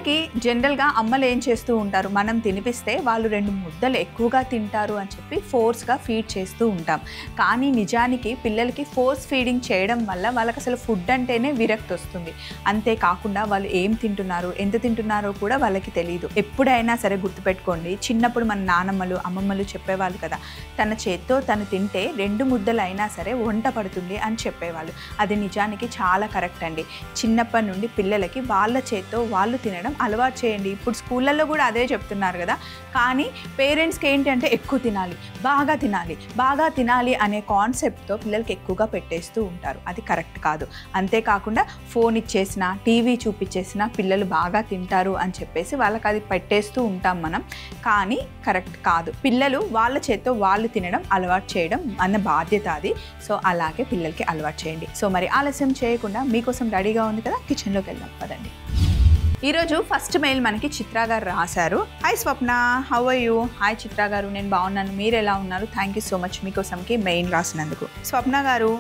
పిల్లలకి జనరల్గా అమ్మలు ఏం చేస్తూ ఉంటారు, మనం తినిపిస్తే వాళ్ళు 2 ముద్దలు ఎక్కువగా తింటారు అని చెప్పి ఫోర్స్గా ఫీడ్ చేస్తూ ఉంటాం. కానీ నిజానికి పిల్లలకి ఫోర్స్ ఫీడింగ్ చేయడం వల్ల వాళ్ళకి అసలు ఫుడ్ అంటేనే విరక్తి వస్తుంది. అంతేకాకుండా వాళ్ళు ఏం తింటున్నారు, ఎంత తింటున్నారో కూడా వాళ్ళకి తెలియదు. ఎప్పుడైనా సరే గుర్తుపెట్టుకోండి, చిన్నప్పుడు మన నానమ్మలు అమ్మమ్మలు చెప్పేవాళ్ళు కదా, తన చేత్తో తను తింటే 2 ముద్దలు అయినా సరే వంట పడుతుంది అని చెప్పేవాళ్ళు. అది నిజానికి చాలా కరెక్ట్ అండి. చిన్నప్పటి నుండి పిల్లలకి వాళ్ళ చేత్తో వాళ్ళు తినడం అలవాటు చేయండి. ఇప్పుడు స్కూళ్ళల్లో కూడా అదే చెప్తున్నారు కదా. కానీ పేరెంట్స్కి ఏంటంటే ఎక్కువ తినాలి, బాగా తినాలి అనే కాన్సెప్ట్తో పిల్లలకి ఎక్కువగా పెట్టేస్తూ ఉంటారు. అది కరెక్ట్ కాదు. అంతేకాకుండా ఫోన్ ఇచ్చేసినా టీవీ చూపించేసినా పిల్లలు బాగా తింటారు అని చెప్పేసి వాళ్ళకి అది పెట్టేస్తూ ఉంటాం మనం. కానీ కరెక్ట్ కాదు. పిల్లలు వాళ్ళ చేత్తో వాళ్ళు తినడం అలవాటు చేయడం అన్న బాధ్యత అది. సో అలాగే పిల్లలకి అలవాటు చేయండి. సో మరి ఆలస్యం చేయకుండా మీకోసం రెడీగా ఉంది కదా, కిచెన్లోకి వెళ్దాం పదండి. ఈరోజు ఫస్ట్ మెయిల్ మనకి చిత్రా గారు రాశారు. Hi Swapna, how are you? Hi Chitra గారు, నేను బాగున్నాను, మీరు ఎలా ఉన్నారు? థ్యాంక్ యూ సో మచ్ మీకోసంకి మెయిల్ రాసినందుకు. స్వప్న గారు,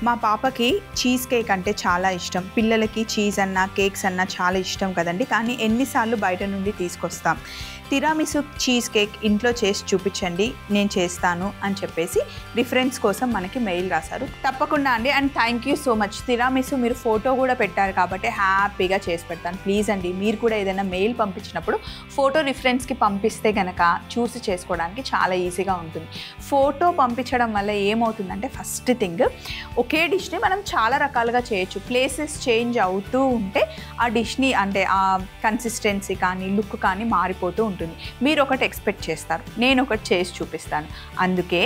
మా పాపకి చీజ్ కేక్ అంటే చాలా ఇష్టం. పిల్లలకి చీజ్ అన్నా కేక్స్ అన్నా చాలా ఇష్టం కదండి. కానీ ఎన్నిసార్లు బయట నుండి తీసుకొస్తాం. తిరామిసు చీజ్ కేక్ ఇంట్లో చేసి చూపించండి, నేను చేస్తాను అని చెప్పేసి రిఫరెన్స్ కోసం మనకి మెయిల్ రాశారు. తప్పకుండా అండి, and thank you so much. తిరామిసు మీరు ఫోటో కూడా పెట్టారు కాబట్టి హ్యాపీగా చేసి పెడతాను. ప్లీజ్ అండి, మీరు కూడా ఏదైనా మెయిల్ పంపించినప్పుడు ఫోటో రిఫరెన్స్కి పంపిస్తే కనుక చూసి చేసుకోవడానికి చాలా ఈజీగా ఉంటుంది. ఫోటో పంపించడం వల్ల ఏమవుతుందంటే, ఫస్ట్ థింగ్, ఒకే డిష్ని మనం చాలా రకాలుగా చేయొచ్చు. ప్లేసెస్ చేంజ్ అవుతూ ఉంటే ఆ డిష్ని అంటే ఆ కన్సిస్టెన్సీ కానీ లుక్ కానీ మారిపోతూ ఉంటుంది. మీరు ఒకటి ఎక్స్పెక్ట్ చేస్తారు, నేను ఒకటి చేసి చూపిస్తాను. అందుకే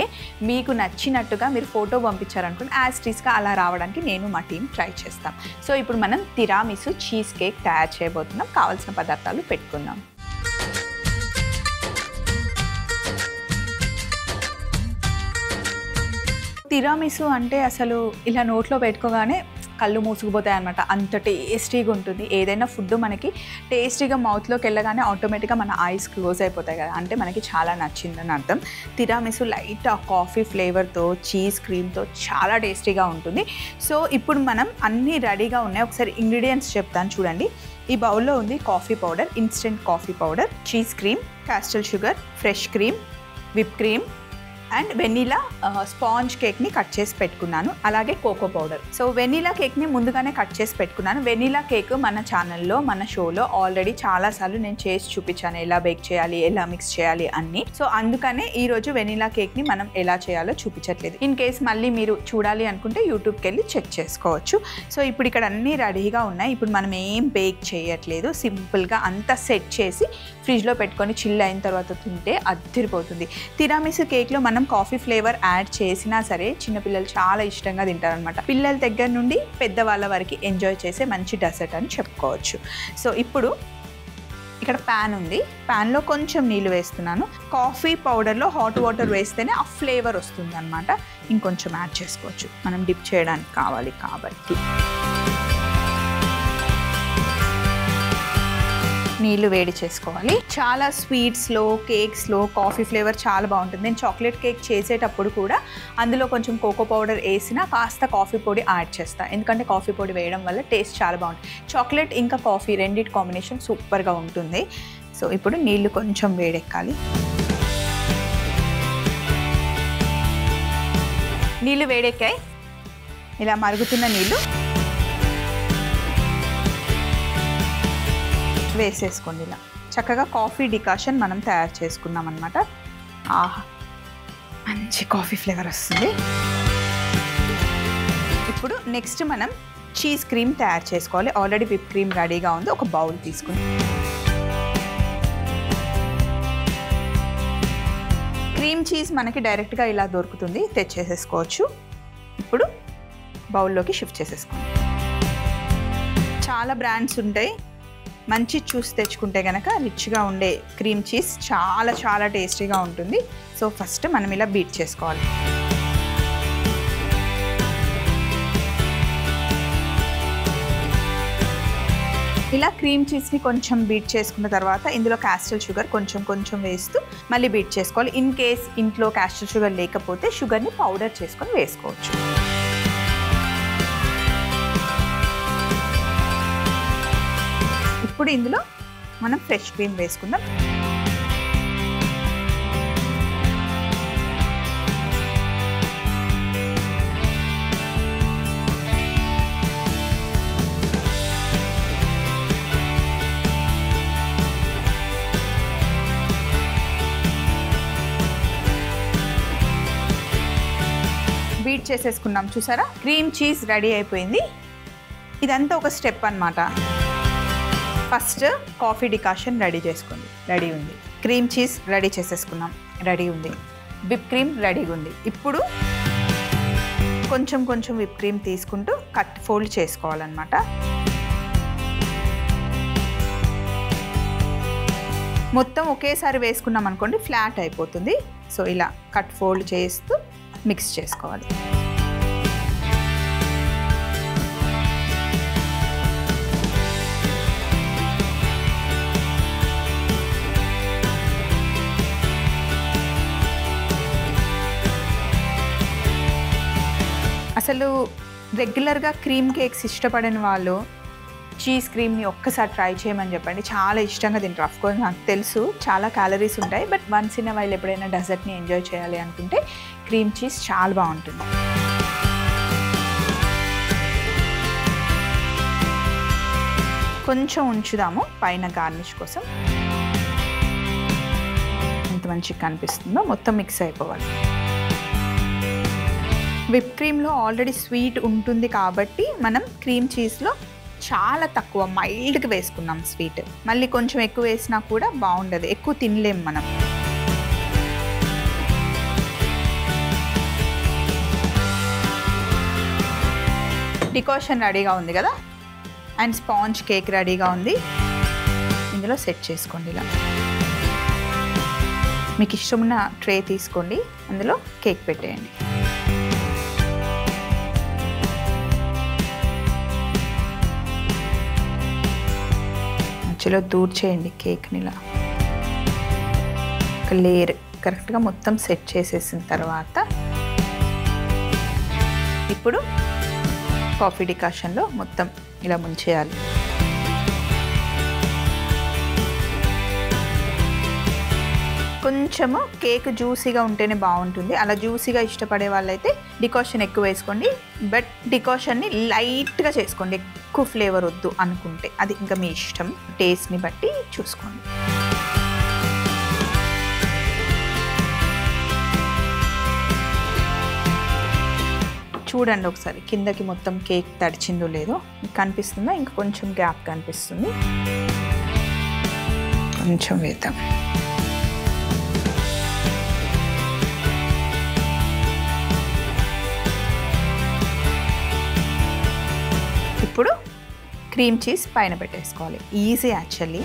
మీకు నచ్చినట్టుగా మీరు ఫోటో పంపించారనుకోండి, యాజ్ టీస్గా అలా రావడానికి నేను మా టీం ట్రై చేస్తాం. సో ఇప్పుడు మనం తిరామిసు చీజ్ కేక్ తయారు చేయబోతున్నాం. కావాల్సిన పదార్థాలు పెట్టుకుందాం. తిరామిసు అంటే అసలు ఇలా నోట్లో పెట్టుకోగానే కళ్ళు మూసుకుపోతాయి అనమాట. అంత టేస్టీగా ఉంటుంది. ఏదైనా ఫుడ్ మనకి టేస్టీగా మౌత్లోకి వెళ్ళగానే ఆటోమేటిక్గా మన ఐస్ క్లోజ్ అయిపోతాయి కదా, అంటే మనకి చాలా నచ్చిందని అర్థం. తిరామిసు లైట్ ఆ కాఫీ ఫ్లేవర్తో చీజ్ క్రీమ్తో చాలా టేస్టీగా ఉంటుంది. సో ఇప్పుడు మనం అన్నీ రెడీగా ఉన్నాయి. ఒకసారి ఇంగ్రీడియంట్స్ చెప్తాను చూడండి. ఈ బౌల్లో ఉంది coffee powder, instant coffee powder, cheese cream, castor sugar, fresh cream, whip cream and vanilla sponge కేక్ని కట్ చేసి పెట్టుకున్నాను. అలాగే కోకో పౌడర్. సో వెనీలా కేక్ని ముందుగానే కట్ చేసి పెట్టుకున్నాను. వెనీలా కేక్ మన ఛానల్లో మన షోలో ఆల్రెడీ చాలాసార్లు నేను చేసి చూపించాను, ఎలా బేక్ చేయాలి, ఎలా మిక్స్ చేయాలి అన్నీ. సో అందుకనే ఈరోజు వెనీలా కేక్ని మనం ఎలా చేయాలో చూపించట్లేదు. ఇన్ కేస్ మళ్ళీ మీరు చూడాలి అనుకుంటే యూట్యూబ్కి వెళ్ళి చెక్ చేసుకోవచ్చు. సో ఇప్పుడు ఇక్కడ అన్నీ రెడీగా ఉన్నాయి. ఇప్పుడు మనం ఏం బేక్ చేయట్లేదు, సింపుల్గా అంతా సెట్ చేసి ఫ్రిడ్జ్లో పెట్టుకొని చిల్ అయిన తర్వాత తింటే అదిరిపోతుంది. తిరామిసు కేక్లో మనం కాఫీ ఫ్లేవర్ యాడ్ చేసినా సరే చిన్నపిల్లలు చాలా ఇష్టంగా తింటారనమాట. పిల్లల దగ్గర నుండి పెద్దవాళ్ళ వరకు ఎంజాయ్ చేసే మంచి డెసర్ట్ అని చెప్పుకోవచ్చు. సో ఇప్పుడు ఇక్కడ ప్యాన్ ఉంది. ప్యాన్లో కొంచెం నీళ్ళు వేస్తున్నాను. కాఫీ పౌడర్లో హాట్ వాటర్ వేస్తేనే ఆ ఫ్లేవర్ వస్తుంది అనమాట. ఇంకొంచెం యాడ్ చేసుకోవచ్చు, మనం డిప్ చేయడానికి కావాలి కాబట్టి. నీళ్ళు వేడి చేసుకోవాలి. చాలా స్వీట్స్లో కేక్స్లో కాఫీ ఫ్లేవర్ చాలా బాగుంటుంది. నేను చాక్లెట్ కేక్ చేసేటప్పుడు కూడా అందులో కొంచెం కోకో పౌడర్ వేసినా కాస్త కాఫీ పొడి యాడ్ చేస్తాను, ఎందుకంటే కాఫీ పొడి వేయడం వల్ల టేస్ట్ చాలా బాగుంటుంది. చాక్లెట్ ఇంకా కాఫీ రెండిటి కాంబినేషన్ సూపర్గా ఉంటుంది. సో ఇప్పుడు నీళ్ళు కొంచెం వేడెక్కాలి. నీళ్ళు వేడెక్కాయి. ఇలా మరుగుతున్న నీళ్ళు వేసేసుకోండి. ఇలా చక్కగా కాఫీ డికాషన్ మనం తయారు చేసుకున్నాం అనమాట. ఆహా, మంచి కాఫీ ఫ్లేవర్ వస్తుంది. ఇప్పుడు నెక్స్ట్ మనం చీజ్ క్రీమ్ తయారు చేసుకోవాలి. ఆల్రెడీ విప్ క్రీమ్ రెడీగా ఉంది. ఒక బౌల్ తీసుకుని క్రీమ్ చీజ్ మనకి డైరెక్ట్గా ఇలా దొరుకుతుంది, తెచ్చేసేసుకోవచ్చు. ఇప్పుడు బౌల్లోకి షిఫ్ట్ చేసేసుకోండి. చాలా బ్రాండ్స్ ఉంటాయి, మంచి చూసి తెచ్చుకుంటే కనుక రిచ్గా ఉండే క్రీమ్ చీజ్ చాలా చాలా టేస్టీగా ఉంటుంది. సో ఫస్ట్ మనం ఇలా బీట్ చేసుకోవాలి. ఇలా క్రీమ్ చీజ్ని కొంచెం బీట్ చేసుకున్న తర్వాత ఇందులో క్యాస్టర్ షుగర్ కొంచెం కొంచెం వేస్తూ మళ్ళీ బీట్ చేసుకోవాలి. ఇన్ కేస్ ఇంట్లో క్యాస్టర్ షుగర్ లేకపోతే షుగర్ని పౌడర్ చేసుకొని వేసుకోవచ్చు. ఇప్పుడు ఇందులో మనం ఫ్రెష్ క్రీమ్ వేసుకుందాం. బీట్ చేసేసుకున్నాం చూసారా. క్రీమ్ చీజ్ రెడీ అయిపోయింది. ఇదంతా ఒక స్టెప్ అన్నమాట. ఫస్ట్ కాఫీ డికాషన్ రెడీ చేసుకోండి. రెడీ ఉంది. క్రీమ్ చీజ్ రెడీ చేసేసుకున్నాం. రెడీ ఉంది. విప్ క్రీమ్ రెడీగా ఉంది. ఇప్పుడు కొంచెం కొంచెం విప్ క్రీమ్ తీసుకుంటూ ఫోల్డ్ చేసుకోవాలన్నమాట. మొత్తం ఒకేసారి వేసుకున్నాం అనుకోండి ఫ్లాట్ అయిపోతుంది. సో ఇలా ఫోల్డ్ చేస్తూ మిక్స్ చేసుకోవాలి. అసలు రెగ్యులర్గా క్రీమ్ కేక్స్ ఇష్టపడని వాళ్ళు చీజ్ క్రీమ్ని ఒక్కసారి ట్రై చేయమని చెప్పండి. చాలా ఇష్టంగా తింటారు. అఫ్కోర్స్ నాకు తెలుసు చాలా క్యాలరీస్ ఉంటాయి, బట్ వన్స్ ఇన్ వైల్ ఎప్పుడైనా డెజర్ట్ని ఎంజాయ్ చేయాలి అనుకుంటే క్రీమ్ చీజ్ చాలా బాగుంటుంది. కొంచెం ఉంచుదాము పైన గార్నిష్ కోసం. ఎంత మంచిగా కనిపిస్తుందో మొత్తం మిక్స్ అయిపోవాలి. విప్ క్రీమ్లో ఆల్రెడీ స్వీట్ ఉంటుంది కాబట్టి మనం క్రీమ్ చీజ్లో చాలా తక్కువ మైల్డ్గా వేసుకున్నాం స్వీట్. మళ్ళీ కొంచెం ఎక్కువ వేసినా కూడా బాగుండదు, ఎక్కువ తినలేము మనం. డికాషన్ రెడీగా ఉంది కదా, అండ్ స్పాంజ్ కేక్ రెడీగా ఉంది. ఇందులో సెట్ చేసుకోండి. ఇలా మీకు ఇష్టమున్న ట్రే తీసుకోండి, అందులో కేక్ పెట్టేయండి. మధ్యలో దూర్చేయండి కేక్ని. ఇలా ఒక లేయర్ కరెక్ట్గా మొత్తం సెట్ చేసేసిన తర్వాత ఇప్పుడు కాఫీ డికాషన్లో మొత్తం ఇలా ముంచేయాలి. కొంచెము కేక్ జ్యూసీగా ఉంటేనే బాగుంటుంది. అలా జ్యూసీగా ఇష్టపడే వాళ్ళైతే డికాషన్ ఎక్కువ వేసుకోండి, బట్ డికాషన్ని లైట్గా చేసుకోండి. ఎక్కువ ఫ్లేవర్ వద్దు అనుకుంటే అది ఇంకా మీ ఇష్టం, టేస్ట్ని బట్టి చూసుకోండి. చూడండి ఒకసారి కిందకి మొత్తం కేక్ తడిచిందో లేదో మీకు కనిపిస్తుందా? ఇంకా కొంచెం గ్యాప్ కనిపిస్తుంది. కొంచెం వేద్దాం. ఇప్పుడు క్రీమ్ చీజ్ పైన పెట్టేసుకోవాలి. Easy actually.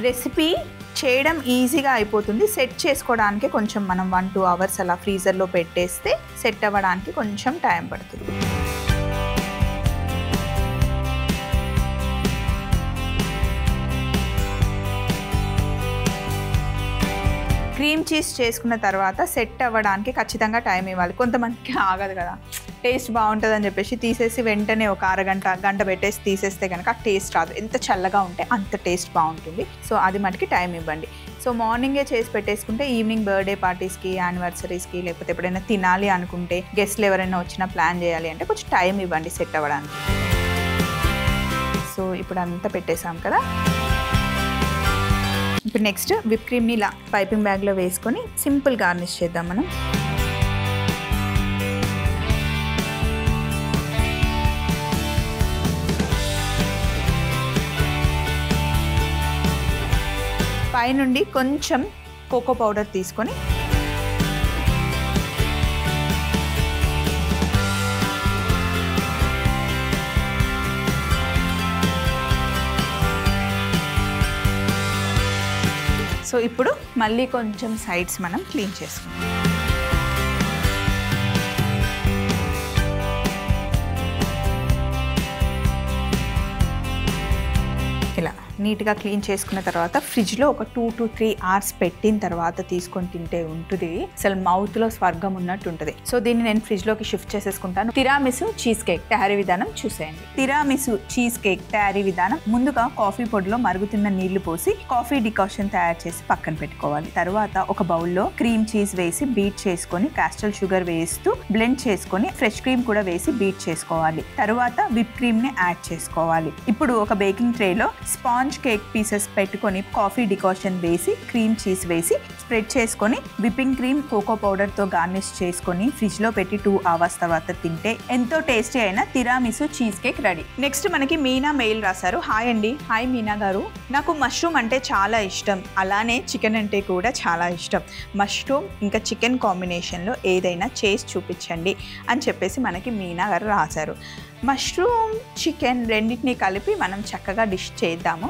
రెసిపీ చేయడం ఈజీగా అయిపోతుంది. సెట్ చేసుకోవడానికి కొంచెం మనం 1-2 అవర్స్ అలా ఫ్రీజర్లో పెట్టేస్తే సెట్ అవ్వడానికి కొంచెం టైం పడుతుంది. క్రీమ్ చీజ్ చేసుకున్న తర్వాత సెట్ అవ్వడానికి ఖచ్చితంగా టైం ఇవ్వాలి. కొంతమందికి ఆగదు కదా, టేస్ట్ బాగుంటుందని చెప్పేసి తీసేసి వెంటనే ఒక గంట పెట్టేసి తీసేస్తే కనుక ఆ టేస్ట్ రాదు. ఎంత చల్లగా ఉంటే అంత టేస్ట్ బాగుంటుంది. సో అది మటుకి టైం ఇవ్వండి. సో మార్నింగే చేసి పెట్టేసుకుంటే ఈవినింగ్ బర్త్డే పార్టీస్కి, యానివర్సరీస్కి, లేకపోతే ఎప్పుడైనా తినాలి అనుకుంటే, గెస్ట్లు ఎవరైనా వచ్చినా ప్లాన్ చేయాలి అంటే కొంచెం టైం ఇవ్వండి సెట్ అవ్వడానికి. సో ఇప్పుడు అంతా పెట్టేసాం కదా. ఇప్పుడు నెక్స్ట్ విప్ క్రీమ్ని ఇలా పైపింగ్ బ్యాగ్లో వేసుకొని సింపుల్ గార్నిష్ చేద్దాం మనం. పైనుండి కొంచెం కోకో పౌడర్ తీసుకొని సో ఇప్పుడు మళ్ళీ కొంచెం సైడ్స్ మనం క్లీన్ చేసుకుందాం. ఇలా నీట్గా క్లీన్ చేసుకున్న తర్వాత ఫ్రిడ్జ్లో ఒక 2 to 3 hours పెట్టిన తర్వాత తీసుకొని తింటే ఉంటుంది అసలు మౌత్లో స్వర్గం ఉన్నట్టు ఉంటుంది. సో దీన్ని నేను ఫ్రిడ్జ్లోకి షిఫ్ట్ చేసేసుకుంటాను. తిరామిసు చీజ్ కేక్ తయారీ విధానం చూసేయండి. తిరామిసు చీజ్ కేక్ తయారీ విధానం: ముందుగా కాఫీ పొడిలో మరుగుతున్న నీళ్లు పోసి కాఫీ డికాషన్ తయారు చేసి పక్కన పెట్టుకోవాలి. తర్వాత ఒక బౌల్లో క్రీమ్ చీజ్ వేసి బీట్ చేసుకొని క్యాస్టర్ షుగర్ వేస్తూ బ్లెండ్ చేసుకొని ఫ్రెష్ క్రీమ్ కూడా వేసి బీట్ చేసుకోవాలి. తర్వాత విప్ క్రీమ్ ని యాడ్ చేసుకోవాలి. ఇప్పుడు ఒక బేకింగ్ ట్రేలో స్పాంజ్ కేక్ పీసెస్ పెట్టుకొని కాఫీ డికాషన్ వేసి క్రీమ్ చీజ్ వేసి స్ప్రెడ్ చేసుకొని విప్పింగ్ క్రీమ్ కోకో పౌడర్ తో గార్నిష్ చేసుకొని ఫ్రిడ్జ్ లో పెట్టి 2 hours తర్వాత తింటే ఎంతో టేస్టీ అయిన తిరామిసు చీజ్ కేక్ రెడీ. నెక్స్ట్ మనకి మీనా మెయిల్ రాశారు. హాయ్ అండి. హాయ్ మీనా గారు, నాకు మష్రూమ్ అంటే చాలా ఇష్టం, అలానే చికెన్ అంటే కూడా చాలా ఇష్టం. మష్రూమ్ ఇంకా చికెన్ కాంబినేషన్లో ఏదైనా చేసి చూపించండి అని చెప్పేసి మనకి మీనా గారు రాశారు. మష్రూమ్ చికెన్ రెండింటినీ కలిపి మనం చక్కగా డిష్ చేద్దాము.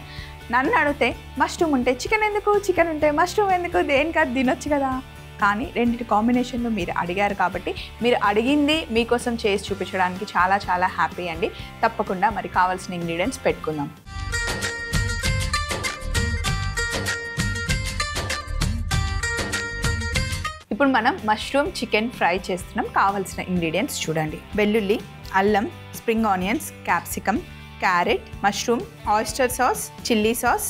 నన్ను అడిగితే మష్రూమ్ ఉంటే చికెన్ ఎందుకు, చికెన్ ఉంటే మష్రూమ్ ఎందుకు, దేనికది తినొచ్చు కదా. కానీ రెండింటి కాంబినేషన్లో మీరు అడిగారు కాబట్టి మీరు అడిగింది మీకోసం చేసి చూపించడానికి చాలా చాలా హ్యాపీ అండి. తప్పకుండా మరి కావాల్సిన ఇంగ్రీడియంట్స్ పెట్టుకుందాం. ఇప్పుడు మనం మష్రూమ్ చికెన్ ఫ్రై చేస్తున్నాం. కావాల్సిన ఇంగ్రీడియంట్స్ చూడండి. వెల్లుల్లి, అల్లం, spring onions, capsicum, carrot, mushroom, oyster sauce, chilli sauce,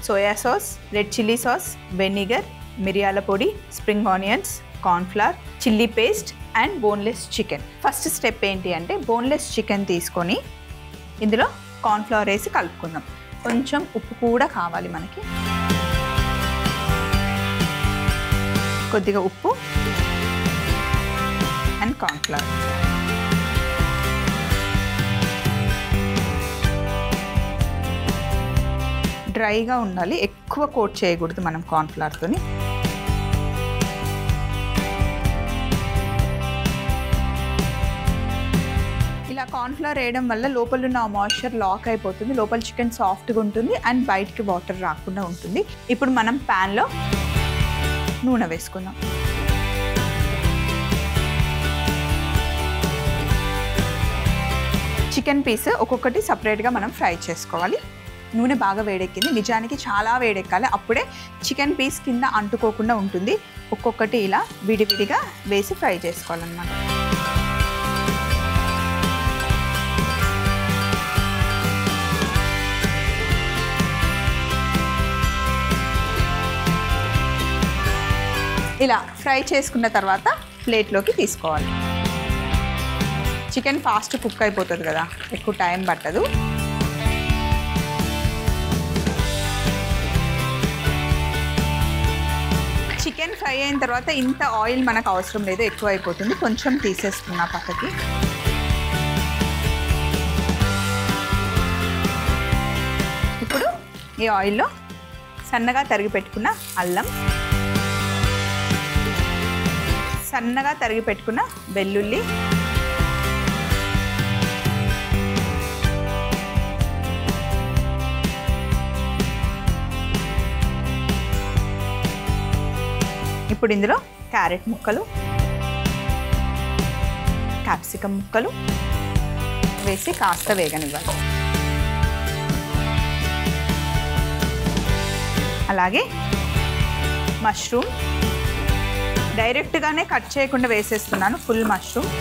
soya sauce, red chilli sauce, vinegar, మిరియాల పొడి, spring onions, cornflour, chilli paste and boneless chicken. First step ఏంటి అంటే బోన్లెస్ చికెన్ తీసుకొని ఇందులో కార్న్ఫ్లవర్ వేసి కలుపుకుందాం. కొంచెం ఉప్పు కూడా కావాలి మనకి, కొద్దిగా ఉప్పు అండ్ కార్న్ఫ్లవర్. డ్రైగా ఉండాలి, ఎక్కువ కోట్ చేయకూడదు మనం కార్న్ఫ్లవర్తోని. ఇలా కార్న్ఫ్లవర్ వేయడం వల్ల లోపల ఉన్న మాయిశ్చర్ లాక్ అయిపోతుంది, లోపల చికెన్ సాఫ్ట్గా ఉంటుంది అండ్ బయటికి వాటర్ రాకుండా ఉంటుంది. ఇప్పుడు మనం ప్యాన్లో నూనె వేసుకుందాం. చికెన్ పీస్ ఒక్కొక్కటి సపరేట్గా మనం ఫ్రై చేసుకోవాలి. నూనె బాగా వేడెక్కింది, నిజానికి చాలా వేడెక్కాలి, అప్పుడే చికెన్ పీస్ కింద అంటుకోకుండా ఉంటుంది. ఒక్కొక్కటి ఇలా విడివిడిగా వేసి ఫ్రై చేసుకోవాలన్నమాట. ఇలా ఫ్రై చేసుకున్న తర్వాత ప్లేట్లోకి తీసుకోవాలి. చికెన్ ఫాస్ట్ కుక్ అయిపోతుంది కదా, ఎక్కువ టైం పట్టదు. చికెన్ ఫ్రై అయిన తర్వాత ఇంత ఆయిల్ మనకు అవసరం లేదు, ఎక్కువ అయిపోతుంది. కొంచెం తీసేసుకున్నా పక్కకి. ఇప్పుడు ఈ ఆయిల్లో సన్నగా తరిగి పెట్టుకున్న అల్లం, సన్నగా తరిగి పెట్టుకున్న వెల్లుల్లి, ఇప్పుడు ఇందులో క్యారెట్ ముక్కలు, క్యాప్సికమ్ ముక్కలు వేసి కాస్త వేగనివ్వాలి. అలాగే మష్రూమ్ డైరెక్ట్గానే కట్ చేయకుండా వేసేస్తున్నాను, ఫుల్ మష్రూమ్.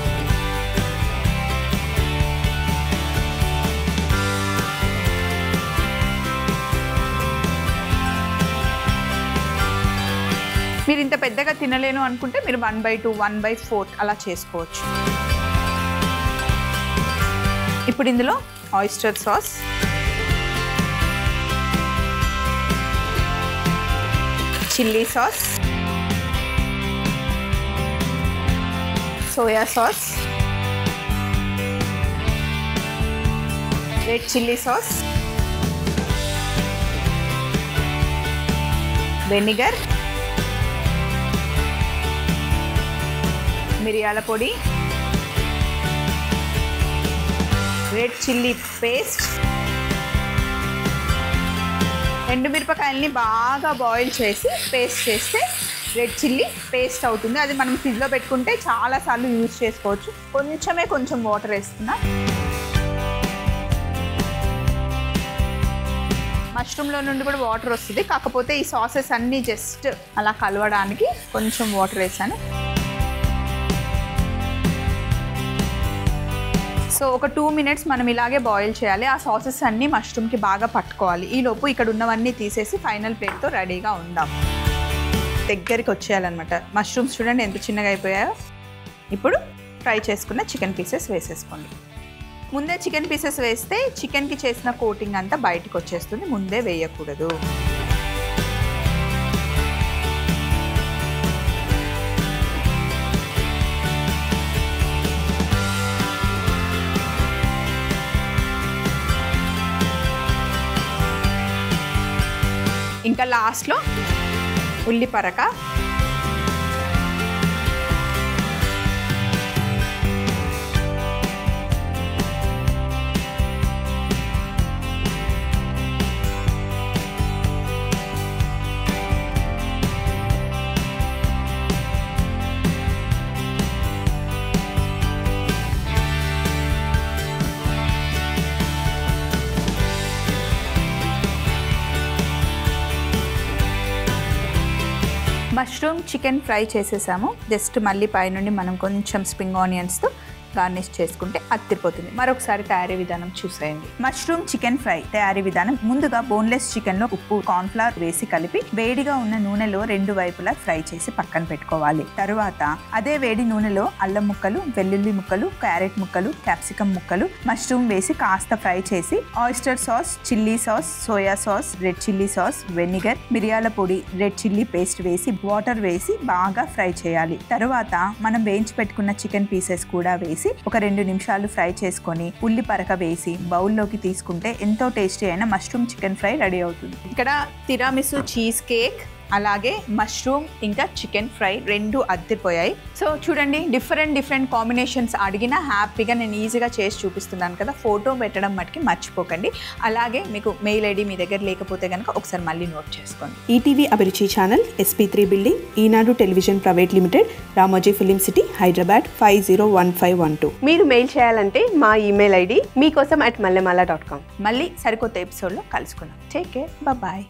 మీరు ఇంత పెద్దగా తినలేను అనుకుంటే మీరు 1/2, 1/4 అలా చేసుకోవచ్చు. ఇప్పుడు ఇందులో oyster sauce, chilli sauce, soya sauce, red chilli sauce, vinegar, మిరియాల పొడి, రెడ్ చిల్లీ పేస్ట్, ఎండుమిరపకాయల్ని బాగా బాయిల్ చేసి పేస్ట్ చేస్తే రెడ్ చిల్లీ పేస్ట్ అవుతుంది. అది మనం ఫ్రిడ్జ్లో పెట్టుకుంటే చాలాసార్లు యూజ్ చేసుకోవచ్చు. కొంచెం వాటర్ వేస్తున్నా. మష్రూమ్లో నుండి కూడా వాటర్ వస్తుంది, కాకపోతే ఈ సాసెస్ అన్నీ జస్ట్ అలా కలవడానికి కొంచెం వాటర్ వేసాను. సో ఒక 2 minutes మనం ఇలాగే బాయిల్ చేయాలి. ఆ సాసెస్ అన్నీ మష్రూమ్కి బాగా పట్టుకోవాలి. ఈలోపు ఇక్కడ ఉన్నవన్నీ తీసేసి ఫైనల్ ప్లేట్తో రెడీగా ఉందాం. దగ్గరికి వచ్చేయాలన్నమాట. మష్రూమ్స్ చూడండి ఎంత చిన్నగా అయిపోయాయో. ఇప్పుడు ఫ్రై చేసుకున్న చికెన్ పీసెస్ వేసేసుకోండి. ముందే చికెన్ పీసెస్ వేస్తే చికెన్కి చేసిన కోటింగ్ అంతా బయటకు వచ్చేస్తుంది, ముందే వేయకూడదు. ఇంకా లాస్ట్లో ఉల్లి పరక, మష్రూమ్ చికెన్ ఫ్రై చేసేసాము. జస్ట్ మళ్ళీ పైనుండి మనం కొంచెం స్ప్రింగ్ ఆనియన్స్తో గార్నిష్ చేసుకుంటే అత్తిపోతుంది. మరొకసారి తయారీ విధానం చూసేయండి. మష్రూమ్ చికెన్ ఫ్రై తయారీ విధానం: ముందుగా బోన్లెస్ చికెన్లో ఉప్పు, కార్న్ఫ్లవర్ వేసి కలిపి వేడిగా ఉన్న నూనెలో 2 వైపులా ఫ్రై చేసి పక్కన పెట్టుకోవాలి. తరువాత అదే వేడి నూనెలో అల్లం ముక్కలు, వెల్లుల్లి ముక్కలు, క్యారెట్ ముక్కలు, క్యాప్సికమ్ ముక్కలు, మష్రూమ్ వేసి కాస్త ఫ్రై చేసి oyster sauce, chilli sauce, soya sauce, red chilli sauce, vinegar, మిరియాల పొడి, రెడ్ చిల్లీ పేస్ట్ వేసి వాటర్ వేసి బాగా ఫ్రై చేయాలి. తరువాత మనం వేయించి పెట్టుకున్న చికెన్ పీసెస్ కూడా వేసి ఒక 2 నిమిషాలు ఫ్రై చేసుకొని ఉల్లి పరక వేసి బౌల్లోకి తీసుకుంటే ఎంతో టేస్టీ అయిన మష్రూమ్ చికెన్ ఫ్రై రెడీ అవుతుంది. ఇక్కడ తిరామిసు చీజ్ కేక్, అలాగే మష్రూమ్ ఇంకా చికెన్ ఫ్రై 2 అద్దిపోయాయి. సో చూడండి, డిఫరెంట్ కాంబినేషన్స్ అడిగినా హ్యాపీగా నేను ఈజీగా చేసి చూపిస్తున్నాను కదా. ఫోటో పెట్టడం మటుకి మర్చిపోకండి. అలాగే మీకు మెయిల్ ఐడి మీ దగ్గర లేకపోతే కనుక ఒకసారి మళ్ళీ నోట్ చేసుకోండి. ETV Abhiruchi channel, SP3 building, Eenadu television private limited, Ramoji film city, Hyderabad 501512. మీరు మెయిల్ చేయాలంటే మా ఈమెయిల్ ఐడి మీకోసం @mallemala.com. మళ్ళీ సరికొత్త ఎపిసోడ్లో కలుసుకుందాం. Take care, bye.